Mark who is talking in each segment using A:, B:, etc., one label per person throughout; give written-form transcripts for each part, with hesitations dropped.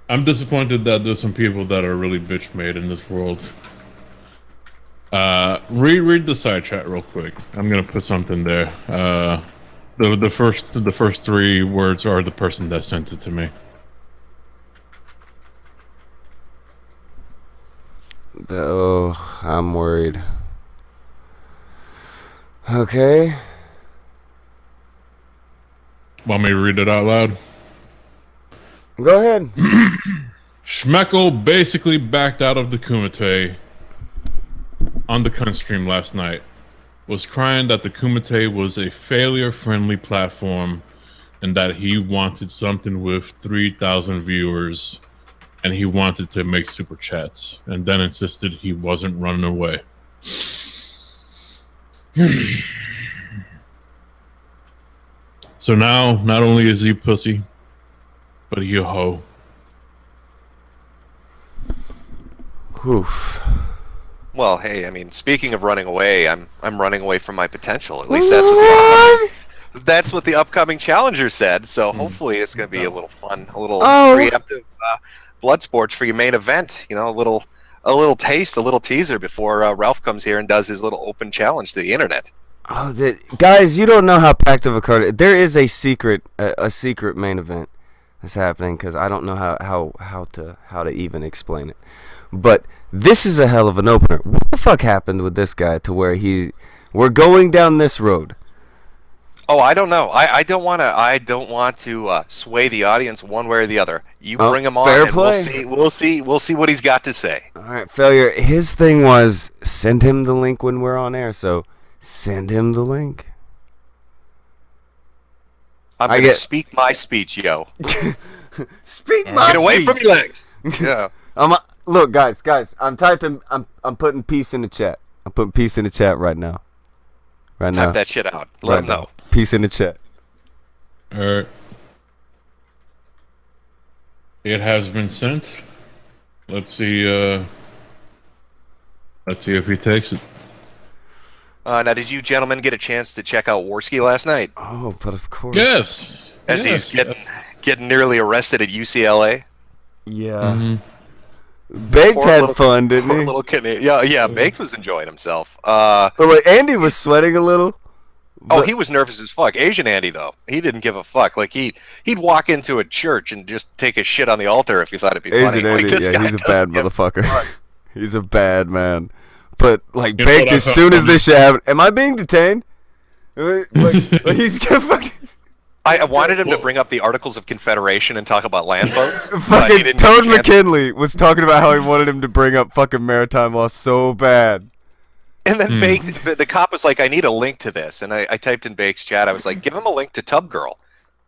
A: I'm disappointed that there's some people that are really bitch made in this world. Read the side chat real quick. I'm gonna put something there. The first three words are the person that sent it to me.
B: Oh, I'm worried. Okay.
A: Want me to read it out loud?
B: Go ahead.
A: Schmeckel basically backed out of the Kumite on the cunt stream last night. Was crying that the Kumite was a failure-friendly platform and that he wanted something with 3,000 viewers and he wanted to make super chats and then insisted he wasn't running away. So now, not only is he pussy, but he a hoe.
B: Oof.
C: Well, hey, I mean, speaking of running away, I'm running away from my potential. At least that's what the upcoming challenger said. So hopefully it's going to be a little fun, a little preemptive blood sports for your main event. You know, a little taste, a little teaser before Ralph comes here and does his little open challenge to the internet.
B: Oh, guys, you don't know how packed of a card. There is a secret main event that's happening because I don't know how to even explain it. But this is a hell of an opener. What the fuck happened with this guy to where we're going down this road?
C: Oh, I don't know. I don't want to sway the audience one way or the other. You bring him on, and
B: play.
C: we'll see what he's got to say.
B: All right, failure. His thing was send him the link when we're on air. So send him the link.
C: I'm gonna speak my speech, yo.
B: Speak my speech.
C: Get away from your legs. Yeah.
B: Look, guys. I'm typing. I'm putting peace in the chat. I'm putting peace in the chat right now.
C: Type that shit out. Let him know.
B: Peace in the chat.
A: It has been sent. Let's see if he takes it.
C: Now, did you gentlemen get a chance to check out Warski last night?
B: Oh, but of course.
A: Yes.
C: As he's getting nearly arrested at UCLA.
B: Yeah. Baked had fun, didn't he?
C: Little kid. Yeah. Baked was enjoying himself.
B: Andy was sweating a little.
C: Oh, he was nervous as fuck. Asian Andy, though, he didn't give a fuck. Like he'd walk into a church and just take a shit on the altar if he thought it'd be funny.
B: Asian Andy,
C: he's
B: a bad motherfucker. He's a bad man. But like Baked, as soon as this shit happened, am I being detained? Like he's fucking.
C: I wanted him to bring up the Articles of Confederation and talk about land votes.
B: Fucking Toad McKinley was talking about how he wanted him to bring up fucking maritime law so bad.
C: And then Baked, the cop was like, I need a link to this. And I typed in Baked's chat. I was like, give him a link to Tub Girl.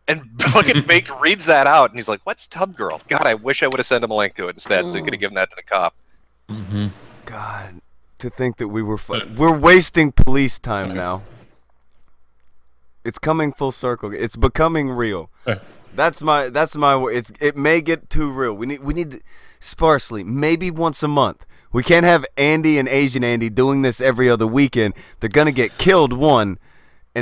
C: And fucking Baked reads that out. And he's like, what's Tub Girl? God, I wish I would have sent him a link to it instead so he could have given that to the cop.
B: God, to think that we're wasting police time now. It's coming full circle. It's becoming real. That's my it may get too real. We need sparsely, maybe once a month. We can't have Andy and Asian Andy doing this every other weekend. They're gonna get killed and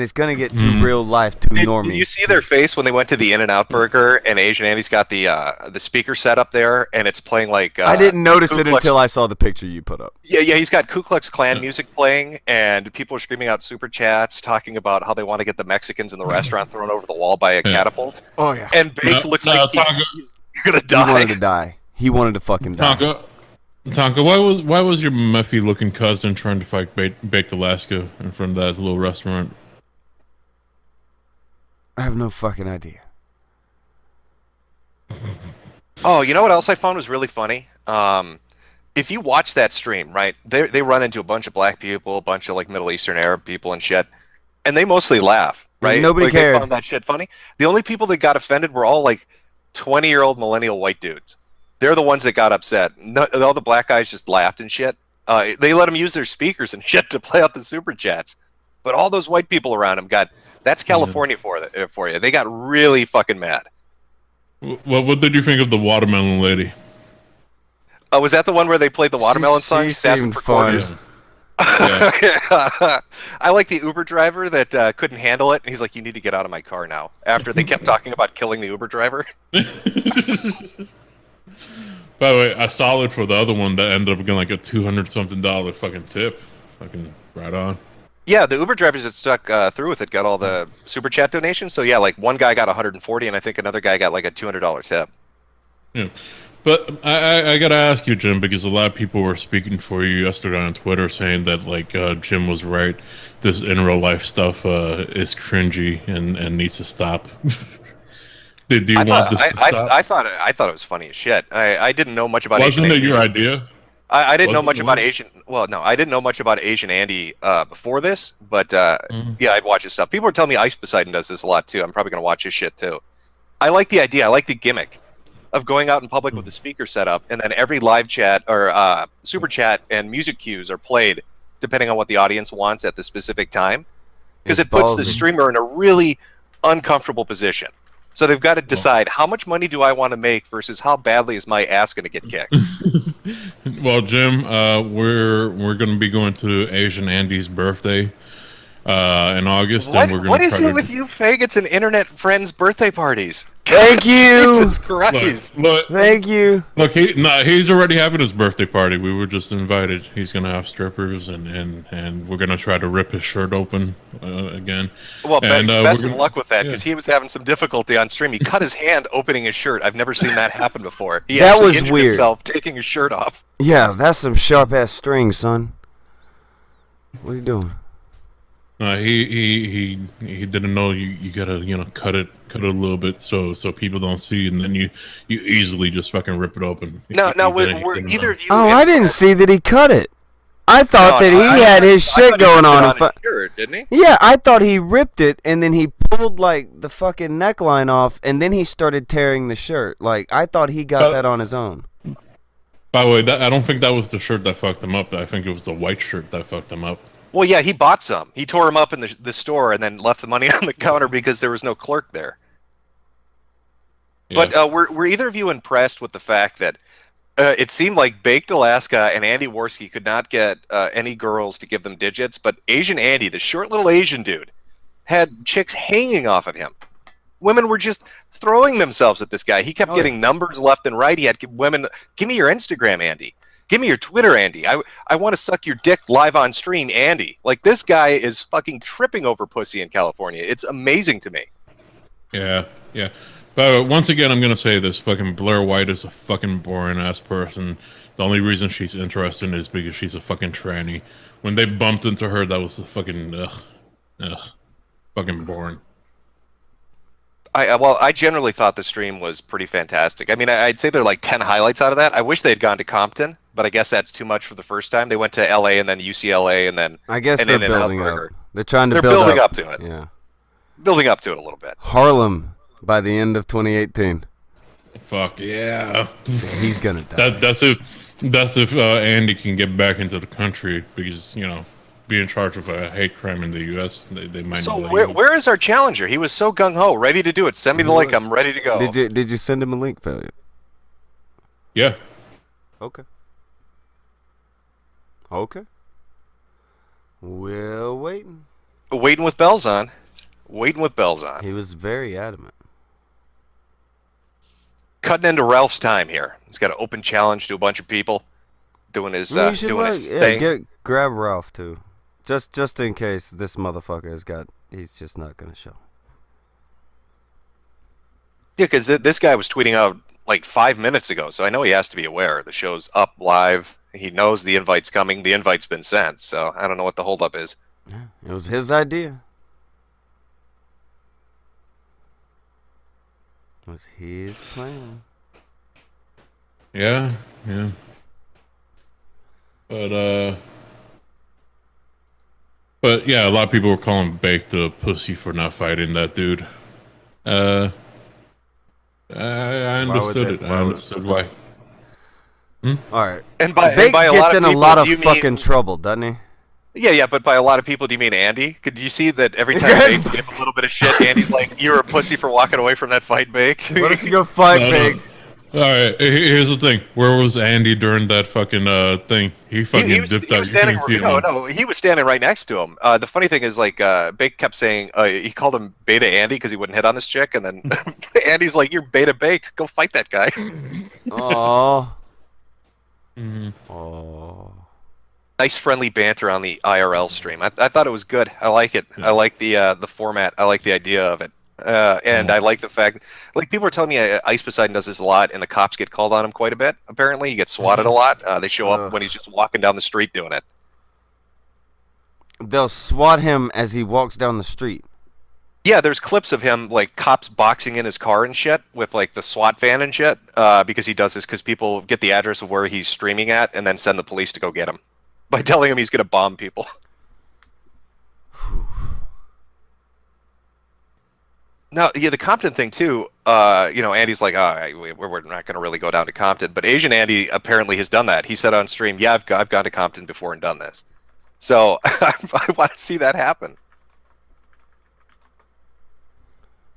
B: it's gonna get too real life, too normie.
C: Did you see their face when they went to the In-N-Out Burger and Asian Andy's got the speaker set up there and it's playing like
B: I didn't notice it until I saw the picture you put up.
C: Yeah, he's got Ku Klux Klan music playing and people are screaming out super chats talking about how they want to get the Mexicans in the restaurant thrown over the wall by a catapult.
B: Oh yeah.
C: And Baked looks like he's gonna die.
B: He wanted to die. He wanted to fucking die.
A: Tonka, why was your Muffy looking cousin trying to fight Baked Alaska in front of that little restaurant?
B: I have no fucking idea.
C: Oh, you know what else I found was really funny? If you watch that stream, right, they run into a bunch of black people, a bunch of like Middle Eastern Arab people and shit, and they mostly laugh, right?
B: Nobody cared.
C: They found that shit funny. The only people that got offended were all like 20-year-old millennial white dudes. They're the ones that got upset. All the black guys just laughed and shit. They let them use their speakers and shit to play out the super chats. But all those white people around them that's California for you. They got really fucking mad.
A: Well, what did you think of the watermelon lady?
C: Was that the one where they played the watermelon song?
B: She seemed fun.
A: Yeah.
C: I like the Uber driver that couldn't handle it. And he's like, you need to get out of my car now. After they kept talking about killing the Uber driver.
A: By the way, I solid for the other one that ended up getting like a $200-something fucking tip. Fucking right on.
C: Yeah, the Uber drivers that stuck through with it got all the super chat donations. So yeah, like one guy got 140, and I think another guy got like a $200 tip.
A: Yeah. But I gotta ask you, Jim, because a lot of people were speaking for you yesterday on Twitter saying that like Jim was right. This in real life stuff is cringy and needs to stop. Do you want this to stop?
C: I thought it was funny as shit. I didn't know much about
A: Wasn't
C: Asian
A: it
C: Andy.
A: your idea?
C: I didn't know
A: Was it
C: much about
A: yours?
C: Asian. Well, no, I didn't know much about Asian Andy before this, but yeah, I'd watch his stuff. People are telling me Ice Poseidon does this a lot too. I'm probably gonna watch his shit too. I like the idea. I like the gimmick of going out in public with a speaker set up, and then every live chat or super chat and music cues are played depending on what the audience wants at the specific time, because
B: It's
C: it puts the
B: ballsy.
C: streamer in a really uncomfortable position. So they've got to decide how much money do I want to make versus how badly is my ass going to get kicked.
A: Well, Jim, we're gonna be going to Asian Andy's birthday in August, and we're gonna
C: What is
A: try
C: it
A: to-
C: with you faggots and internet friends' birthday parties?
B: Thank you.
C: Jesus Christ.
B: Thank you.
A: Look, he's already having his birthday party. We were just invited. He's gonna have strippers, and we're gonna try to rip his shirt open again.
C: Well,
A: And,
C: best
A: we're
C: of
A: gonna-
C: luck with that,
A: yeah.
C: because he was having some difficulty on stream. He cut his hand opening his shirt. I've never seen that happen before. He
B: That
C: actually
B: was
C: injured
B: weird.
C: himself taking his shirt off.
B: Yeah, that's some sharp ass string, son. What are you doing?
A: He didn't know you gotta cut it a little bit so people don't see, and then you easily just fucking rip it open.
C: Now,
A: He
C: were
A: didn't
C: either
A: know.
C: of you?
B: Oh, I didn't see that he cut it. I thought that he
C: I
B: had
C: thought-
B: his
C: I
B: shit
C: thought he
B: going
C: ripped it
B: on.
C: on
B: in front.
C: his shirt, didn't he?
B: Yeah, I thought he ripped it and then he pulled like the fucking neckline off and then he started tearing the shirt. Like I thought he got that on his own.
A: By the way, I don't think that was the shirt that fucked him up. I think it was the white shirt that fucked him up.
C: Well, yeah, he bought some. He tore them up in the store and then left the money on the counter because there was no clerk there.
A: Yeah.
C: But were either of you impressed with the fact that it seemed like Baked Alaska and Andy Worski could not get any girls to give them digits, but Asian Andy, the short little Asian dude, had chicks hanging off of him. Women were just throwing themselves at this guy. He kept getting numbers left and right. He had women, give me your Instagram, Andy. Give me your Twitter, Andy. I want to suck your dick live on stream, Andy. Like, this guy is fucking tripping over pussy in California. It's amazing to me.
A: Yeah. But once again, I'm gonna say this: fucking Blair White is a fucking boring ass person. The only reason she's interesting is because she's a fucking tranny. When they bumped into her, that was a fucking fucking boring.
C: I generally thought the stream was pretty fantastic. I mean, I'd say there are like 10 highlights out of that. I wish they'd gone to Compton, but I guess that's too much for the first time. They went to LA and then UCLA and then
B: I guess
C: an
B: they're
C: In-N-Out
B: building up.
C: burger.
B: They're trying to
C: They're
B: build
C: building up to it.
B: Yeah.
C: Building up to it a little bit.
B: Harlem by the end of 2018.
A: Fuck yeah.
B: He's gonna die.
A: That's if Andy can get back into the country, because be in charge of a hate crime in the U.S. They might.
C: So
A: not let you.
C: where is our challenger? He was so gung ho, ready to do it. Send me the link. I'm ready to go.
B: Did you send him a link, failure?
A: Yeah.
B: Okay. We're waiting.
C: Waiting with bells on. Waiting with bells on.
B: He was very adamant.
C: Cutting into Ralph's time here. He's got an open challenge to a bunch of people, doing his
B: You should
C: doing
B: look-
C: his
B: yeah,
C: thing.
B: grab Ralph too, just in case this motherfucker he's just not gonna show.
C: Yeah, because this guy was tweeting out like 5 minutes ago, so I know he has to be aware. The show's up live. He knows the invite's coming. The invite's been sent, so I don't know what the holdup is.
B: It was his idea. It was his plan.
A: Yeah. But yeah, a lot of people were calling Baked a pussy for not fighting that dude. I understood it. I understood why.
B: All right.
C: And by
B: Bake
C: a
B: gets
C: lot of
B: in a
C: people,
B: lot
C: do
B: of
C: you
B: fucking
C: mean,
B: trouble, doesn't he?
C: Yeah, but by a lot of people, do you mean Andy? Could you see that every time Baked gave a little bit of shit, Andy's like, "You're a pussy for walking away from that fight, Baked."
B: Why don't you go fight,
A: No,
B: Biggs?
A: All right, here's the thing. Where was Andy during that fucking thing? He fucking dipped out.
C: Was
A: You
C: standing,
A: couldn't see him.
C: no, he was standing right next to him. The funny thing is, like, Bake kept saying he called him Beta Andy because he wouldn't hit on this chick, and then Andy's like, "You're Beta Baked. Go fight that guy."
B: Aww.
A: Mm-hmm.
B: Aww.
C: Nice friendly banter on the IRL stream. I thought it was good. I like it. I like the format. I like the idea of it. And I like the fact, like, people are telling me Ice Poseidon does this a lot, and the cops get called on him quite a bit. Apparently, he gets swatted a lot. They show up when he's just walking down the street doing it.
B: They'll swat him as he walks down the street.
C: Yeah, there's clips of him, like, cops boxing in his car and shit with, like, the SWAT van and shit, because he does this because people get the address of where he's streaming at and then send the police to go get him by telling him he's going to bomb people. No, yeah, the Compton thing too. Andy's like, we're not going to really go down to Compton, but Asian Andy apparently has done that. He said on stream, "Yeah, I've gone to Compton before and done this." So I want to see that happen.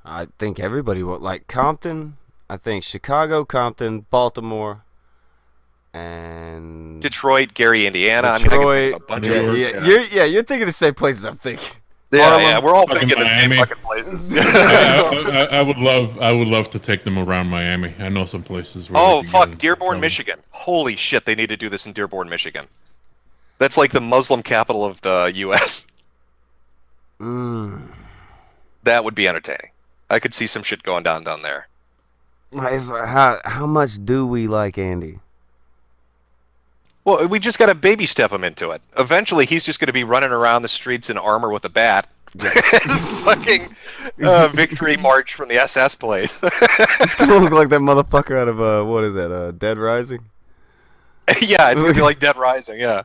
B: I think everybody would like Compton. I think Chicago, Compton, Baltimore, and
C: Detroit, Gary, Indiana.
B: Detroit.
C: I mean, a bunch of
B: you're thinking the same places I'm thinking.
C: Yeah, we're all
A: fucking
C: thinking the same
A: Miami.
C: fucking places.
A: I would love to take them around Miami. I know some places where
C: Oh
A: they can
C: fuck,
A: get
C: Dearborn,
A: them.
C: Michigan. Holy shit, they need to do this in Dearborn, Michigan. That's like the Muslim capital of the U.S. That would be entertaining. I could see some shit going down there.
B: It's like, how much do we like Andy?
C: Well, we just got to baby step him into it. Eventually, he's just going to be running around the streets in armor with a bat. His fucking victory march from the SS place.
B: It's gonna look like that motherfucker out of what is that? Dead Rising.
C: Yeah, it's going to be like Dead Rising, yeah.